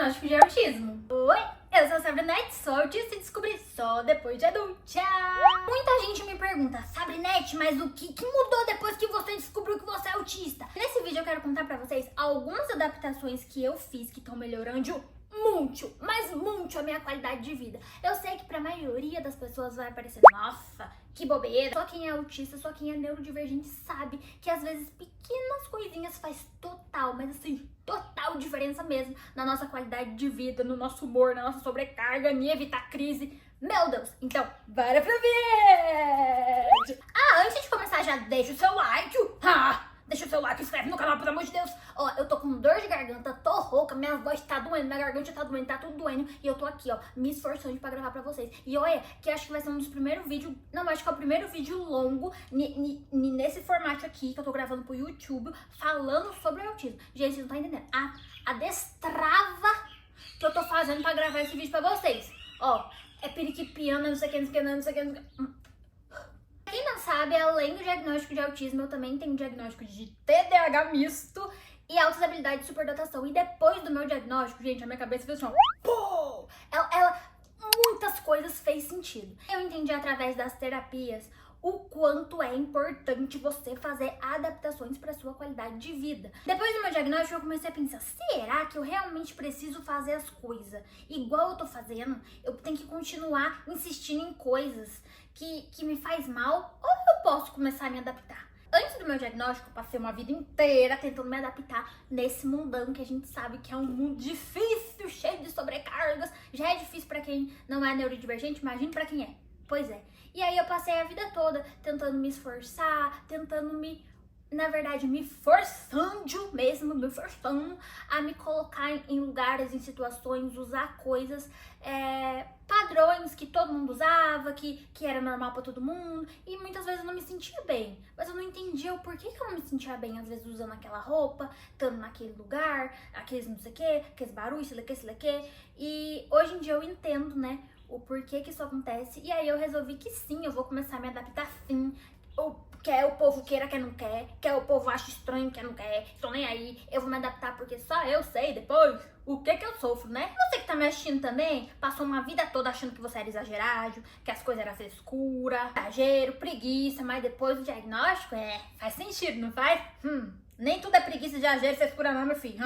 diagnóstico de autismo. Oi, eu sou a Sabrinete, sou autista e descobri só depois de adulta. Muita gente me pergunta, Sabrinete, mas o que mudou depois que você descobriu que você é autista? Nesse vídeo eu quero contar pra vocês algumas adaptações que eu fiz que estão melhorando muito, mas muito a minha qualidade de vida. Eu sei que pra maioria das pessoas vai parecer, nossa, que bobeira. Só quem é autista, só quem é neurodivergente sabe que às vezes pequenas coisinhas faz total, mas assim, total diferença mesmo na nossa qualidade de vida, no nosso humor, na nossa sobrecarga, em evitar crise. Meu Deus, então, bora pro vídeo! Antes de começar já deixa o seu like, deixa o seu like, inscreve no canal, pelo amor de Deus. Ó, eu tô com dor de garganta, tô rouca, minha voz tá doendo, minha garganta tá doendo, tá tudo doendo. E eu tô aqui, ó, me esforçando pra gravar pra vocês. E olha, que acho que vai ser um dos primeiros vídeos, não, acho que é o primeiro vídeo longo nesse formato aqui, que eu tô gravando pro YouTube, falando sobre autismo. Gente, vocês não tá entendendo. A destrava que eu tô fazendo pra gravar esse vídeo pra vocês. Ó, é periquipiana, não sei o que, não sei o que, não sei o que, não sei o que. Quem não sabe, além do diagnóstico de autismo, eu também tenho diagnóstico de TDAH misto e altas habilidades de superdotação. E depois do meu diagnóstico, gente, a minha cabeça fez assim, pô! Muitas coisas fez sentido. Eu entendi através das terapias o quanto é importante você fazer adaptações para sua qualidade de vida. Depois do meu diagnóstico, eu comecei a pensar, será que eu realmente preciso fazer as coisas igual eu tô fazendo? Eu tenho que continuar insistindo em coisas que me faz mal, ou eu posso começar a me adaptar? Antes do meu diagnóstico, eu passei uma vida inteira tentando me adaptar nesse mundão que a gente sabe que é um mundo difícil, cheio de sobrecargas. Já é difícil para quem não é neurodivergente, imagine para quem é. Pois é. E aí eu passei a vida toda tentando me esforçar, na verdade, me forçando mesmo, me forçando a me colocar em lugares, em situações, usar coisas, padrões que todo mundo usava, que era normal pra todo mundo. E muitas vezes eu não me sentia bem, mas eu não entendia o porquê que eu não me sentia bem, às vezes usando aquela roupa, estando naquele lugar, aqueles não sei o que, aqueles barulhos, sei lá o que. E hoje em dia eu entendo, né, o porquê que isso acontece. E aí eu resolvi que sim, eu vou começar a me adaptar sim. Quer o povo queira, quer não quer o povo acha estranho, quer não quer, tô nem aí, eu vou me adaptar porque só eu sei depois o que eu sofro, né? Você que tá me assistindo também, passou uma vida toda achando que você era exagerado, que as coisas eram frescura, exagero, preguiça, mas depois do diagnóstico, faz sentido, não faz? Nem tudo é preguiça, exagero, frescura não, meu filho.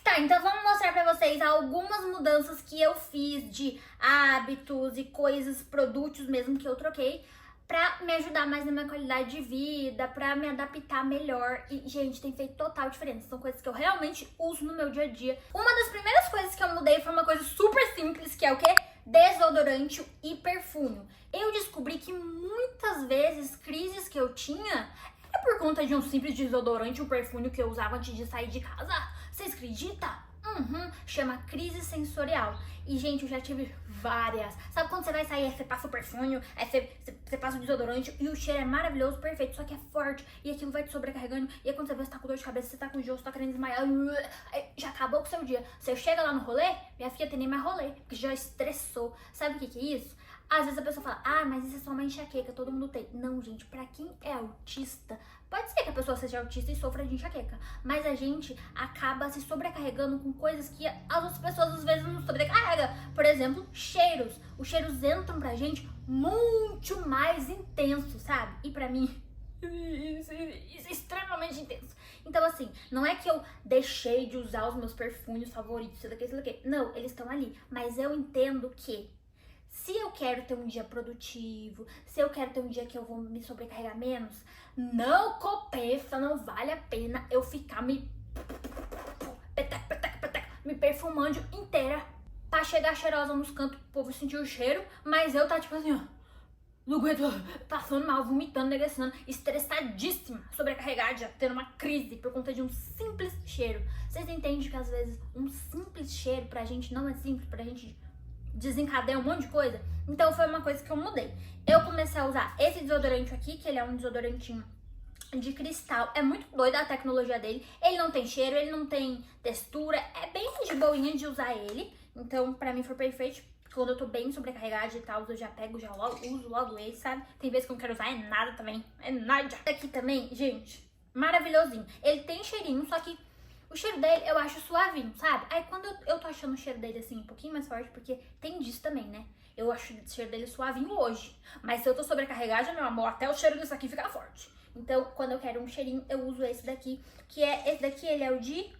Tá, então vamos mostrar pra vocês algumas mudanças que eu fiz de hábitos e coisas, produtos mesmo que eu troquei, pra me ajudar mais na minha qualidade de vida, pra me adaptar melhor. E, gente, tem feito total diferença. São coisas que eu realmente uso no meu dia a dia. Uma das primeiras coisas que eu mudei foi uma coisa super simples, que é o quê? Desodorante e perfume. Eu descobri que muitas vezes crises que eu tinha era por conta de um simples desodorante e um perfume que eu usava antes de sair de casa. Vocês acreditam? Chama crise sensorial. E, gente, eu já tive várias. Sabe quando você vai sair, aí você passa o perfume, aí você passa o desodorante e o cheiro é maravilhoso, perfeito, só que é forte e aquilo vai te sobrecarregando. E aí quando você vê, você tá com dor de cabeça, você tá com enjoo, você tá querendo desmaiar, aí já acabou com o seu dia. Você chega lá no rolê, minha filha tem nem mais rolê, porque já estressou. Sabe o que é isso? Às vezes a pessoa fala, mas isso é só uma enxaqueca, todo mundo tem. Não, gente, pra quem é autista, pode ser que a pessoa seja autista e sofra de enxaqueca, mas a gente acaba se sobrecarregando com coisas que as outras pessoas às vezes não sobrecarregam. Por exemplo, cheiros. Os cheiros entram pra gente muito mais intenso, sabe? E pra mim, isso é extremamente intenso. Então, assim, não é que eu deixei de usar os meus perfumes favoritos, sei lá o que. Não, eles estão ali. Mas eu entendo que se eu quero ter um dia produtivo, se eu quero ter um dia que eu vou me sobrecarregar menos, não compensa, não vale a pena eu ficar me perfumando inteira pra chegar cheirosa nos cantos, o povo sentir o cheiro, mas eu tá tipo assim, ó, não aguento, passando mal, vomitando, negacionando, estressadíssima, sobrecarregada, tendo uma crise por conta de um simples cheiro. Vocês entendem que às vezes um simples cheiro pra gente não é simples, pra gente desencadeia um monte de coisa? Então foi uma coisa que eu mudei. Eu comecei a usar esse desodorante aqui, que ele é um desodorantinho de cristal. É muito doida a tecnologia dele. Ele não tem cheiro, ele não tem textura. É bem de boinha de usar ele. Então pra mim foi perfeito. Quando eu tô bem sobrecarregada e tal, eu já pego, já logo, uso logo ele, sabe? Tem vezes que eu não quero usar, é nada também. É nada. Aqui também, gente, maravilhosinho. Ele tem cheirinho, só que O cheiro dele eu acho suavinho, sabe? Aí quando eu tô achando o cheiro dele assim um pouquinho mais forte, porque tem disso também, né? Eu acho o cheiro dele suavinho hoje. Mas se eu tô sobrecarregada, meu amor, até o cheiro disso aqui fica forte. Então, quando eu quero um cheirinho, eu uso esse daqui, que é... Esse daqui, ele é o de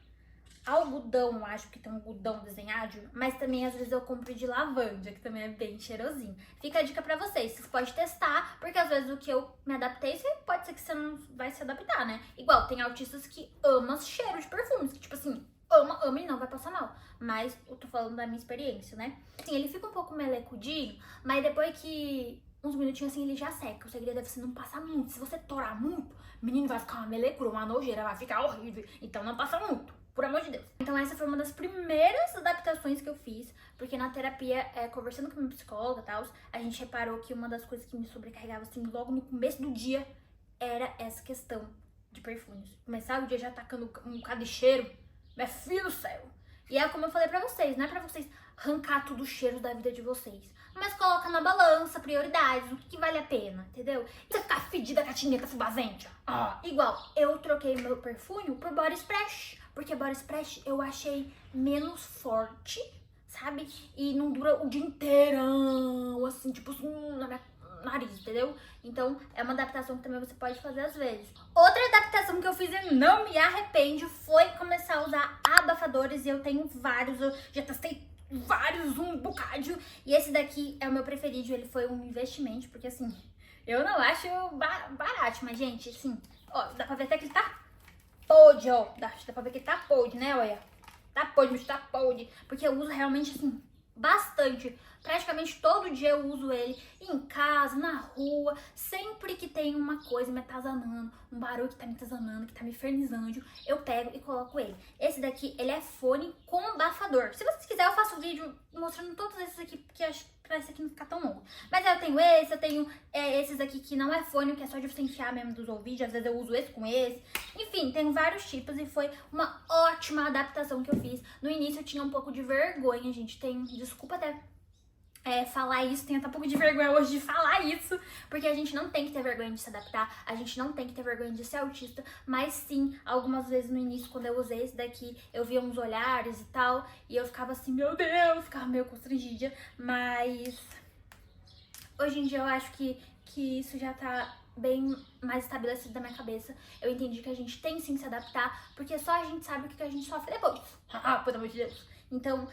algodão, eu acho que tem um algodão desenhado. Mas também, às vezes, eu compro de lavanda, que também é bem cheirosinho. Fica a dica pra vocês. Vocês podem testar, porque às vezes o que eu me adaptei, pode ser que você não vai se adaptar, né? Igual, tem artistas que amam cheiro de perfumes, que tipo assim... ama e não vai passar mal. Mas eu tô falando da minha experiência, né? Assim, ele fica um pouco melecudinho, mas depois que uns minutinhos assim ele já seca. O segredo é você não passar muito. Se você torar muito, menino, vai ficar uma melecura, uma nojeira, vai ficar horrível. Então não passa muito, por amor de Deus. Então essa foi uma das primeiras adaptações que eu fiz, porque na terapia, conversando com a minha psicóloga e tal, a gente reparou que uma das coisas que me sobrecarregava assim logo no começo do dia era essa questão de perfumes. Começar o dia já atacando um bocado de cheiro. Meu filho do céu. E é como eu falei pra vocês, não é pra vocês arrancar tudo o cheiro da vida de vocês. Mas coloca na balança prioridades, o que vale a pena, entendeu? Você ficar fedida catineta fubazente. Igual, eu troquei meu perfume por body splash. Porque body splash eu achei menos forte, sabe? E não dura o dia inteirão, assim, tipo, na minha nariz, entendeu? Então, é uma adaptação que também você pode fazer às vezes. Outra adaptação que eu fiz e não me arrependo foi começar a usar abafadores. E eu tenho vários, eu já testei vários, um bocado. E esse daqui é o meu preferido, ele foi um investimento, porque assim, eu não acho barato, mas gente, assim, ó, dá pra ver até que ele tá podre, ó. Dá pra ver que ele tá podre, né, olha. Tá podre, mas tá podre. Porque eu uso realmente, assim, bastante. Praticamente todo dia eu uso ele em casa, na rua, sempre que tem uma coisa me atazanando, um barulho que tá me atazanando, que tá me infernizando, eu pego e coloco ele. Esse daqui, ele é fone com abafador. Se vocês quiserem, eu faço vídeo mostrando todos esses aqui, porque acho que pra esse aqui não ficar tão longo. Mas eu tenho esse, eu tenho esses aqui que não é fone, que é só de você enfiar mesmo dos ouvidos, às vezes eu uso esse com esse. Enfim, tenho vários tipos e foi uma ótima adaptação que eu fiz. No início eu tinha um pouco de vergonha, gente, desculpa até falar isso, tenho até um pouco de vergonha hoje de falar isso, porque a gente não tem que ter vergonha de se adaptar, a gente não tem que ter vergonha de ser autista, mas sim, algumas vezes no início, quando eu usei esse daqui, eu via uns olhares e tal, e eu ficava assim, meu Deus, ficava meio constrangida, mas hoje em dia eu acho que isso já tá bem mais estabelecido na minha cabeça. Eu entendi que a gente tem sim que se adaptar, porque só a gente sabe o que a gente sofre depois. Pelo amor de Deus. Então,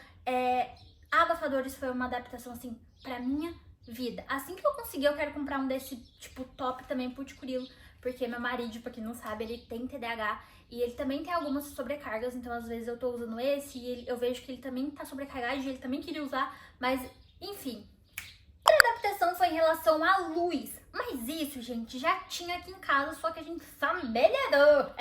abafadores foi uma adaptação, assim, pra minha vida. Assim que eu conseguir, eu quero comprar um desse, tipo, top também pro Ticurilo, porque meu marido, pra quem não sabe, ele tem TDAH e ele também tem algumas sobrecargas, então às vezes eu tô usando esse e eu vejo que ele também tá sobrecarregado e ele também queria usar, mas, enfim. A adaptação foi em relação à luz. Mas isso, gente, já tinha aqui em casa, só que a gente só melhorou.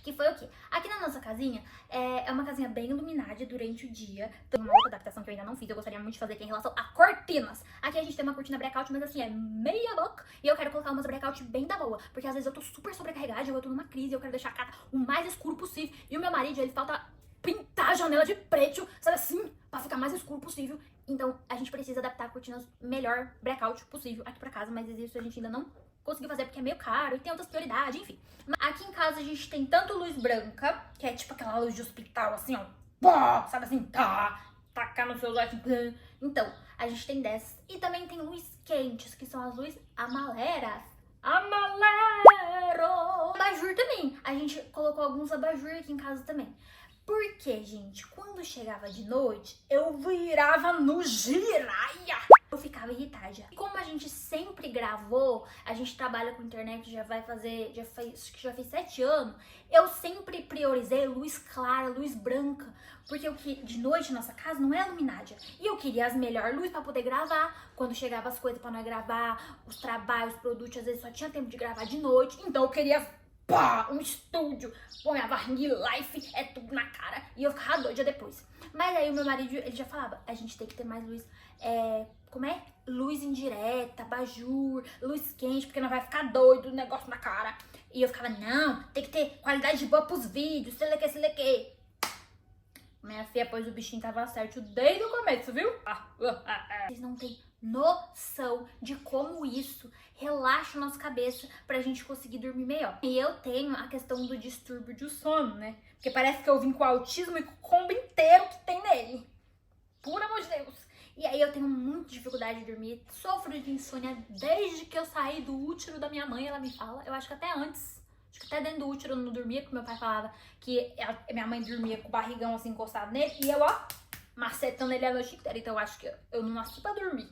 Que foi o quê? Aqui na nossa casinha, é uma casinha bem iluminada durante o dia. Tem uma outra adaptação que eu ainda não fiz, eu gostaria muito de fazer, que é em relação a cortinas. Aqui a gente tem uma cortina blackout, mas assim, é meia boca. E eu quero colocar umas blackout bem da boa, porque às vezes eu tô super sobrecarregada, eu tô numa crise, eu quero deixar a casa o mais escuro possível. E o meu marido, ele falta pintar a janela de preto, sabe assim, pra ficar mais escuro possível. Então, a gente precisa adaptar cortinas melhor blackout possível aqui pra casa, mas isso a gente ainda não conseguiu fazer porque é meio caro e tem outras prioridades, enfim. Aqui em casa a gente tem tanto luz branca, que é tipo aquela luz de hospital, assim, ó, pá, sabe assim, tacar nos seus olhos. Então, a gente tem dessas. E também tem luz quentes, que são as luzes amaleras. Amalero! Abajur também. A gente colocou alguns abajur aqui em casa também. Porque, gente, quando chegava de noite, eu virava no giraia. Eu ficava irritada. E como a gente sempre gravou, a gente trabalha com internet, já fez 7 anos, eu sempre priorizei luz clara, luz branca. Porque de noite, nossa casa não é iluminada. E eu queria as melhores luzes pra poder gravar. Quando chegava as coisas pra nós gravar, os trabalhos, os produtos, às vezes só tinha tempo de gravar de noite. Então eu queria um estúdio, põe a ring life, é tudo na cara. E eu ficava doida depois. Mas aí o meu marido, ele já falava, a gente tem que ter mais luz, luz indireta, abajur, luz quente, porque não vai ficar doido o negócio na cara. E eu ficava, não, tem que ter qualidade boa pros vídeos, seleque. Minha filha, pois o bichinho tava certo desde o começo, viu? Vocês não têm noção de como isso relaxa a nossa cabeça pra gente conseguir dormir melhor. E eu tenho a questão do distúrbio de sono, né? Porque parece que eu vim com o autismo e com o combo inteiro que tem nele. Por amor de Deus. E aí eu tenho muita dificuldade de dormir. Sofro de insônia desde que eu saí do útero da minha mãe, ela me fala. Eu acho que até antes. Acho que até dentro do útero eu não dormia, porque meu pai falava que minha mãe dormia com o barrigão assim encostado nele. E eu, ó, macetando ele a noite inteira. Então eu acho que eu não nasci pra dormir.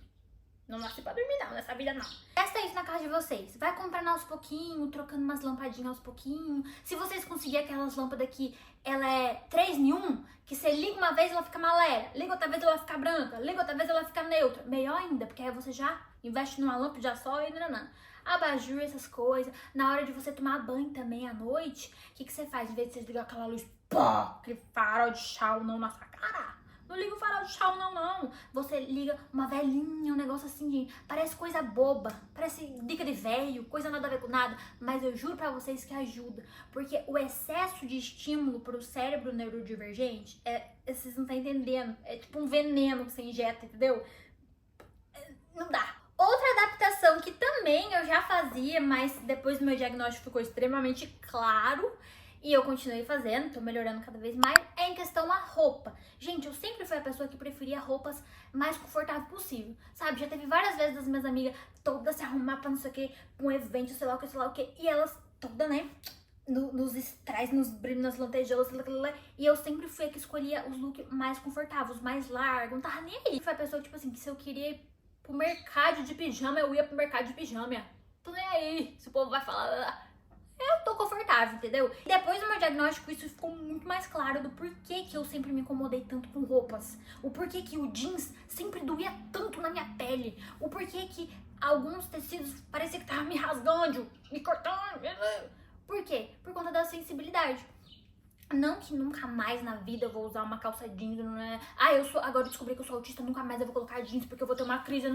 Não nasci pra dormir não, nessa vida não. Testa isso na casa de vocês. Vai comprando aos pouquinhos, trocando umas lampadinhas aos pouquinhos. Se vocês conseguirem aquelas lâmpadas que ela é 3 em 1, que você liga uma vez ela fica malera, liga outra vez ela fica branca, liga outra vez ela fica neutra. Melhor ainda, porque aí você já investe numa lâmpada só e nananã. Abajur, essas coisas. Na hora de você tomar banho também à noite, o que você faz? Em vez de você ligar aquela luz, pá, aquele farol de chau não na sua cara. Não liga o farol de chau, não. Você liga uma velhinha, um negócio assim, gente. Parece coisa boba. Parece dica de velho, coisa nada a ver com nada. Mas eu juro pra vocês que ajuda. Porque o excesso de estímulo pro cérebro neurodivergente, vocês não estão entendendo. É tipo um veneno que você injeta, entendeu? Não dá. Outra adaptação que também eu já fazia, mas depois do meu diagnóstico ficou extremamente claro, e eu continuei fazendo, tô melhorando cada vez mais, é em questão a roupa. Gente, eu sempre fui a pessoa que preferia roupas mais confortáveis possível, sabe? Já teve várias vezes das minhas amigas todas se arrumar pra não sei o que, pra um evento, sei lá o que, e elas todas, né, nos strass, nos brilhos, nas lantejoulas, e eu sempre fui a que escolhia os looks mais confortáveis, os mais largos, não tava nem aí. Foi a pessoa, tipo assim, que se eu queria ir pro mercado de pijama, eu ia pro mercado de pijama. Tô nem aí, se o povo vai falar... Eu tô confortável, entendeu? E depois do meu diagnóstico, isso ficou muito mais claro do porquê que eu sempre me incomodei tanto com roupas. O porquê que o jeans sempre doía tanto na minha pele. O porquê que alguns tecidos parecia que tava me rasgando, me cortando. Por quê? Por conta da sensibilidade. Não que nunca mais na vida eu vou usar uma calça jeans, não é? Agora eu descobri que eu sou autista, nunca mais eu vou colocar jeans porque eu vou ter uma crise,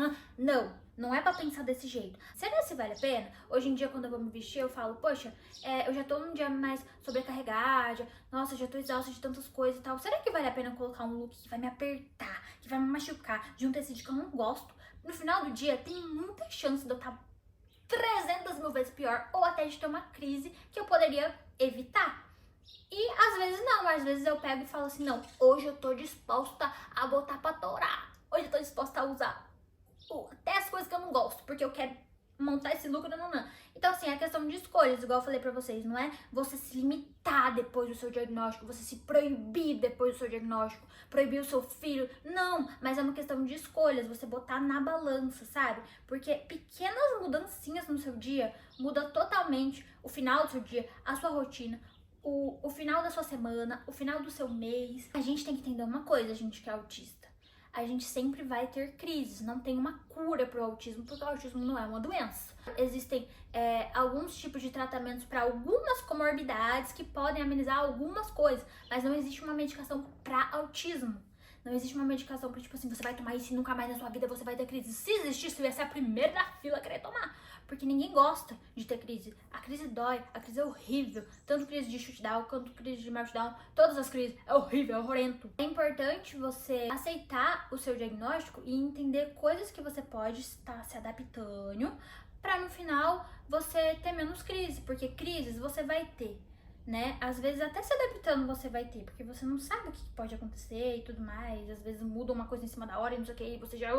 não é pra pensar desse jeito. Será que vale a pena? Hoje em dia, quando eu vou me vestir, eu falo, poxa, eu já tô um dia mais sobrecarregada, nossa, já tô exausta de tantas coisas e tal. Será que vale a pena colocar um look que vai me apertar, que vai me machucar, de um tecido que eu não gosto? No final do dia, tem muita chance de eu estar 300 mil vezes pior, ou até de ter uma crise que eu poderia evitar. E às vezes não, às vezes eu pego e falo assim, não, hoje eu tô disposta a botar pra torar. Hoje eu tô disposta a usar até as coisas que eu não gosto, porque eu quero montar esse look, não. Então assim, é questão de escolhas, igual eu falei pra vocês, não é você se limitar depois do seu diagnóstico, você se proibir depois do seu diagnóstico, proibir o seu filho, não, mas é uma questão de escolhas, você botar na balança, sabe? Porque pequenas mudancinhas no seu dia muda totalmente o final do seu dia, a sua rotina, o final da sua semana, o final do seu mês. A gente tem que entender uma coisa, a gente que é autista. A gente sempre vai ter crises, não tem uma cura pro autismo, porque o autismo não é uma doença. Existem alguns tipos de tratamentos para algumas comorbidades que podem amenizar algumas coisas, mas não existe uma medicação para autismo. Não existe uma medicação pra, tipo assim, você vai tomar isso e nunca mais na sua vida você vai ter crise. Se existisse, eu ia ser a primeira da fila a querer tomar. Porque ninguém gosta de ter crise. A crise dói, a crise é horrível. Tanto crise de shutdown quanto crise de meltdown. Todas as crises é horrível, é horrendo. É importante você aceitar o seu diagnóstico e entender coisas que você pode estar se adaptando pra no final você ter menos crise. Porque crises você vai ter, né? Às vezes até se adaptando você vai ter, porque você não sabe o que pode acontecer e tudo mais. Às vezes muda uma coisa em cima da hora e não sei o que, e você já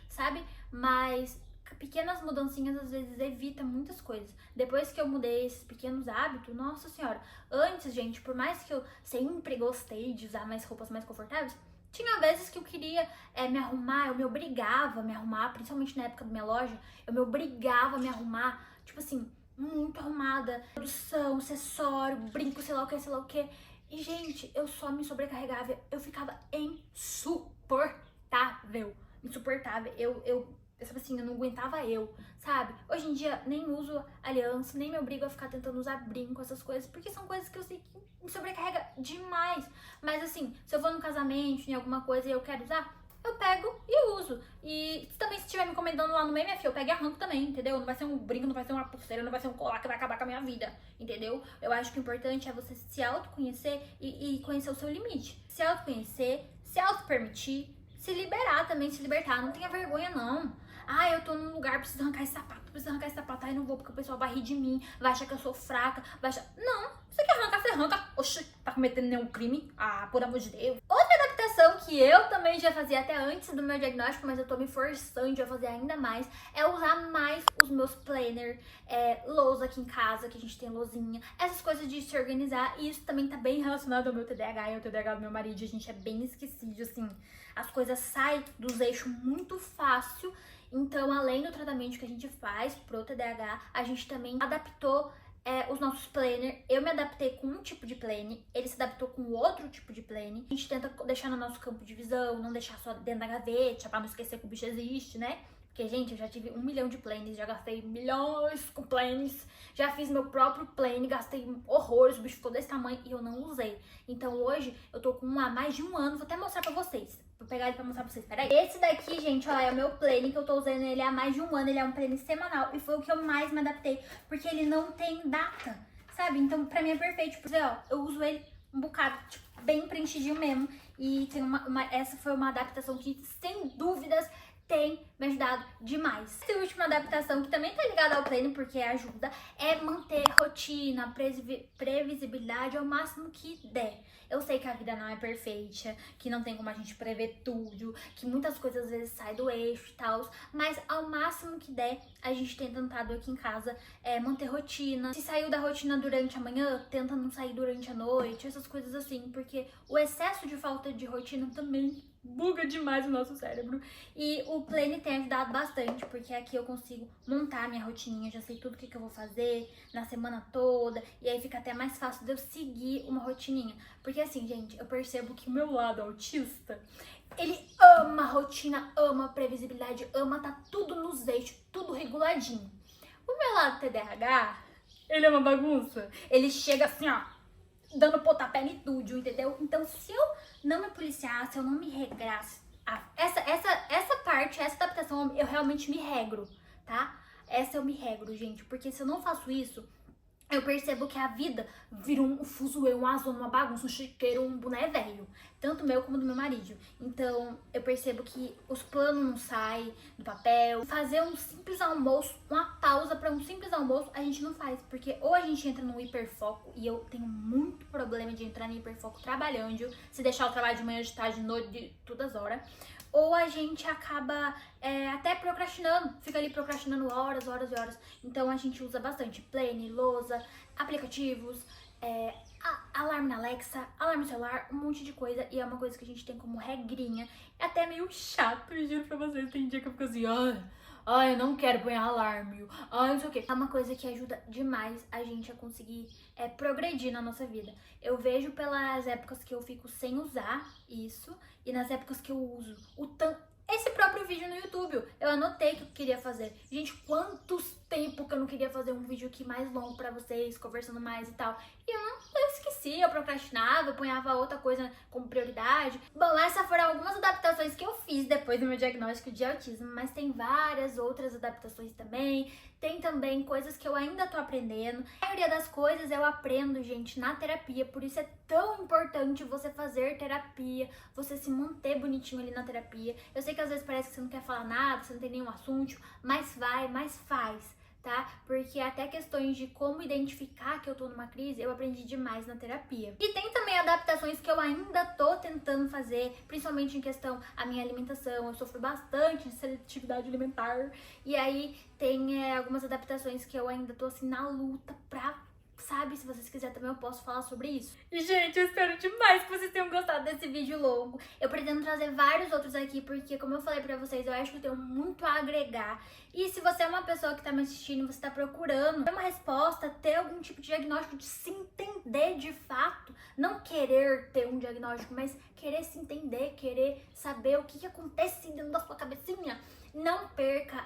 sabe, mas pequenas mudancinhas às vezes evita muitas coisas. Depois que eu mudei esses pequenos hábitos, nossa senhora, antes, gente, por mais que eu sempre gostei de usar mais roupas mais confortáveis, tinha vezes que eu queria me arrumar, eu me obrigava a me arrumar, principalmente na época da minha loja, eu me obrigava a me arrumar, tipo assim, muito arrumada, produção, acessório, brinco, sei lá o que. E, gente, eu só me sobrecarregava, eu ficava insuportável. Sabe assim, eu não aguentava sabe? Hoje em dia, nem uso aliança, nem me obrigo a ficar tentando usar brinco, essas coisas, porque são coisas que eu sei que me sobrecarrega demais. Mas assim, se eu vou num casamento, em alguma coisa e eu quero usar, eu pego e uso. E também se estiver me encomendando lá no meio, minha filha, eu pego e arranco também, entendeu? Não vai ser um brinco, não vai ser uma pulseira, não vai ser um colar que vai acabar com a minha vida, entendeu? Eu acho que o importante é você se autoconhecer e conhecer o seu limite. Se autoconhecer, se auto-permitir, se liberar também, se libertar. Não tenha vergonha, não. Ah, eu tô num lugar, preciso arrancar esse sapato, preciso arrancar esse sapato. Ai, não vou porque o pessoal vai rir de mim, vai achar que eu sou fraca, vai achar... Não, você quer arrancar, você arranca. Oxi, tá cometendo nenhum crime? Ah, por amor de Deus. Outra adaptação que eu também já fazia até antes do meu diagnóstico, mas eu tô me forçando a fazer ainda mais, é usar mais os meus planner, lousa aqui em casa, que a gente tem lousinha, essas coisas de se organizar. E isso também tá bem relacionado ao meu TDAH e ao TDAH do meu marido. A gente é bem esquecido, assim. As coisas saem dos eixos muito fácil. Então, além do tratamento que a gente faz pro TDAH, a gente também adaptou os nossos planner. Eu me adaptei com um tipo de planner, ele se adaptou com outro tipo de planner. A gente tenta deixar no nosso campo de visão, não deixar só dentro da gaveta, pra não esquecer que o bicho existe, né? Porque, gente, eu já tive 1 milhão de planners, já gastei milhões com planners, já fiz meu próprio planner, gastei horrores, o bicho ficou desse tamanho e eu não usei. Então hoje eu tô com um há mais de 1 ano, vou até mostrar pra vocês. Vou pegar ele pra mostrar pra vocês, peraí. Esse daqui, gente, ó, é o meu planner, que eu tô usando ele há mais de 1 ano, ele é um planner semanal e foi o que eu mais me adaptei, porque ele não tem data, sabe? Então pra mim é perfeito, tipo, ó, eu uso ele um bocado, tipo, bem preenchidinho mesmo. E tem essa foi uma adaptação que, sem dúvidas, tem me ajudado demais. Essa última adaptação, que também tá ligada ao planner, porque ajuda, é manter rotina, previsibilidade ao máximo que der. Eu sei que a vida não é perfeita, que não tem como a gente prever tudo, que muitas coisas às vezes saem do eixo e tal, mas ao máximo que der, a gente tem tentado aqui em casa manter rotina. Se saiu da rotina durante a manhã, tenta não sair durante a noite, essas coisas assim, porque o excesso de falta de rotina também buga demais o nosso cérebro. E o planner tem ajudado bastante, porque aqui eu consigo montar minha rotininha, já sei tudo o que eu vou fazer na semana toda, e aí fica até mais fácil de eu seguir uma rotininha. Porque assim, gente, eu percebo que o meu lado autista, ele ama rotina, ama previsibilidade, ama tá tudo nos eixos, tudo reguladinho. O meu lado TDAH, ele é uma bagunça. Ele chega assim, ó, dando pontapé em tudo, entendeu? Então, se eu não me policiar, se eu não me regrasse, essa parte, essa adaptação, eu realmente me regro, tá? Essa eu me regro, gente, porque se eu não faço isso, eu percebo que a vida vira um fuzuê, um azul, uma bagunça, um chiqueiro, um boné velho. Tanto meu como do meu marido. Então, eu percebo que os planos não saem do papel. Fazer um simples almoço, uma pausa para um simples almoço, a gente não faz. Porque ou a gente entra no hiperfoco, e eu tenho muito problema de entrar no hiperfoco trabalhando, se deixar o trabalho de manhã, de tarde, de noite, de todas as horas. Ou a gente acaba até procrastinando, fica ali procrastinando horas, horas e horas. Então a gente usa bastante planner, lousa, aplicativos, alarme na Alexa, alarme no celular, um monte de coisa. E é uma coisa que a gente tem como regrinha. É até meio chato, eu juro pra vocês. Tem dia que eu fico assim, ai, eu não quero pôr alarme, ai, não sei o que. É uma coisa que ajuda demais a gente a conseguir progredir na nossa vida. Eu vejo pelas épocas que eu fico sem usar isso e nas épocas que eu uso esse próprio vídeo no YouTube. Eu anotei que eu queria fazer. Gente, quantos tempo que eu não queria fazer um vídeo aqui mais longo pra vocês, conversando mais e tal. E eu esqueci, eu procrastinava, eu ponhava outra coisa como prioridade. Bom, essas foram algumas adaptações que eu fiz depois do meu diagnóstico de autismo, mas tem várias outras adaptações também. Tem também coisas que eu ainda tô aprendendo. A maioria das coisas eu aprendo, gente, na terapia. Por isso é tão importante você fazer terapia, você se manter bonitinho ali na terapia. Eu sei que às vezes parece que você não quer falar nada, você não tem nenhum assunto, mas vai, mas faz, tá? Porque até questões de como identificar que eu tô numa crise, eu aprendi demais na terapia. E tem também adaptações que eu ainda tô tentando fazer, principalmente em questão a minha alimentação. Eu sofro bastante de seletividade alimentar. E aí tem algumas adaptações que eu ainda tô assim na luta pra... Sabe, se vocês quiserem também eu posso falar sobre isso. E, gente, eu espero demais que vocês tenham gostado desse vídeo longo. Eu pretendo trazer vários outros aqui, porque, como eu falei pra vocês, eu acho que eu tenho muito a agregar. E se você é uma pessoa que tá me assistindo, você tá procurando ter uma resposta, ter algum tipo de diagnóstico, de se entender de fato, não querer ter um diagnóstico, mas querer se entender, querer saber o que acontece dentro da sua cabecinha, não perca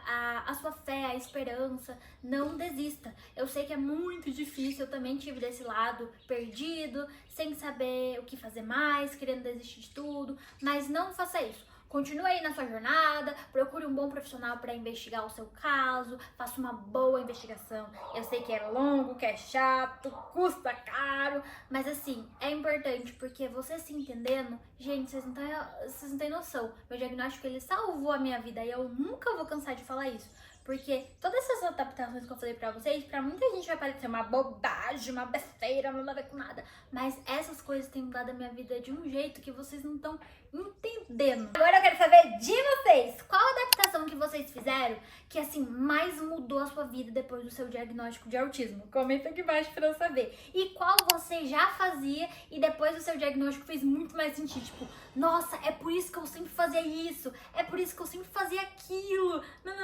a sua fé, a esperança, não desista. Eu sei que é muito difícil, eu também tive desse lado perdido, sem saber o que fazer mais, querendo desistir de tudo, mas não faça isso. continue aí na sua jornada, procure um bom profissional para investigar o seu caso, faça uma boa investigação. Eu sei que é longo, que é chato, custa caro, mas assim, é importante porque você se entendendo, gente, vocês não têm noção. Meu diagnóstico, ele salvou a minha vida e eu nunca vou cansar de falar isso. Porque todas essas adaptações que eu falei pra vocês, pra muita gente vai parecer uma bobagem, uma besteira, não tem nada a ver com nada. Mas essas coisas têm mudado a minha vida de um jeito que vocês não estão entendendo. Agora eu quero saber de vocês, qual adaptação que vocês fizeram que assim, mais mudou a sua vida depois do seu diagnóstico de autismo? Comenta aqui embaixo pra eu saber. E qual você já fazia e depois do seu diagnóstico fez muito mais sentido. Tipo, nossa, é por isso que eu sempre fazia isso, é por isso que eu sempre fazia aquilo. Não.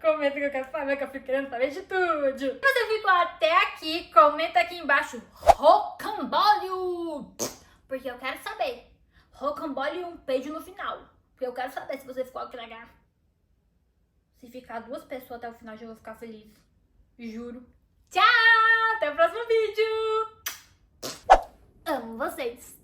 Comenta que eu quero saber, que eu fico querendo saber de tudo. Se você ficou até aqui, comenta aqui embaixo rocambólio, porque eu quero saber. Rocambólio e um peido no final, porque eu quero saber se você ficou aqui legal. Se ficar 2 pessoas até o final, já vou ficar feliz. Juro. Tchau! Até o próximo vídeo! Amo vocês!